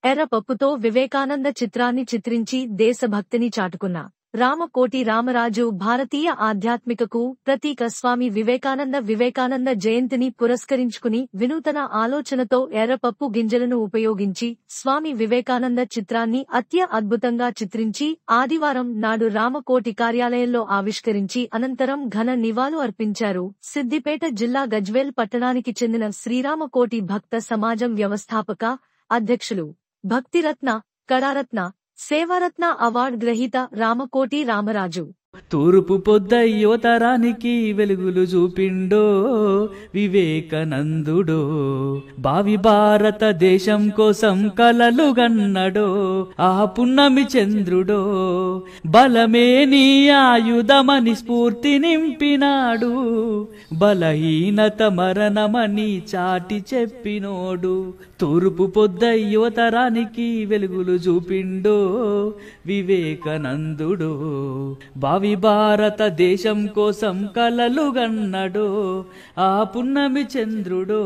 ఎర్రపప్పుతో వివేకానంద చిత్రాన్ని చిత్రించి దేశభక్తిని చాటుకున్న రామకోటి రామరాజు భారతీయ ఆధ్యాత్మికకు ప్రతీక. స్వామి వివేకానంద జయంతిని పురస్కరించుకుని వినూతన ఆలోచనతో ఎర్రపప్పు గింజలను ఉపయోగించి స్వామి వివేకానంద చిత్రాన్ని అద్భుతంగా చిత్రించి ఆదివారం నాడు రామకోటి కార్యాలయంలో ఆవిష్కరించి అనంతరం ఘన నివాళులు అర్పించారు. సిద్దిపేట జిల్లా గజ్వేల్ పట్టణానికి చెందిన శ్రీరామకోటి భక్త సమాజం వ్యవస్థాపక అధ్యక్షులు భక్తిరత్న, కళారత్న, సేవారత్న అవార్డు గ్రహీత రామకోటి రామరాజు తూర్పు పొద్దయ్యో తరానికి వెలుగులు చూపిండో వివేకానందుడో, భావి భారతదేశం కోసం కలలు గన్నడో ఆ పున్నమి చంద్రుడో, బలమే నీ ఆయుధమని స్ఫూర్తి నింపినాడు, బలహీనత మరణమని చాటి చెప్పినోడు. తూర్పు పొద్దయ్యో తరానికి వెలుగులు చూపిండో వివేకానందుడో, భావి భారతదేశం కోసం కలలు గన్నడో ఆ పున్నమి చంద్రుడో.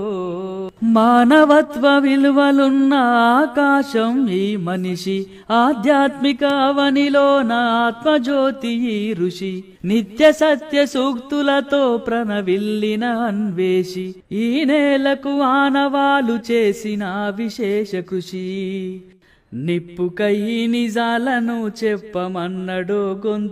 మానవత్వ విలువలున్న ఆకాశం ఈ మనిషి, ఆధ్యాత్మిక అవనిలోన ఆత్మజ్యోతి ఈ ఋషి, నిత్య సత్య సూక్తులతో ప్రణవిల్లిన అన్వేషి, ఈ నేలకు ఆనవాలు చేసిన విశేష కృషి. నిప్పుకై నిజాలను చెప్పమన్నడో గొంతు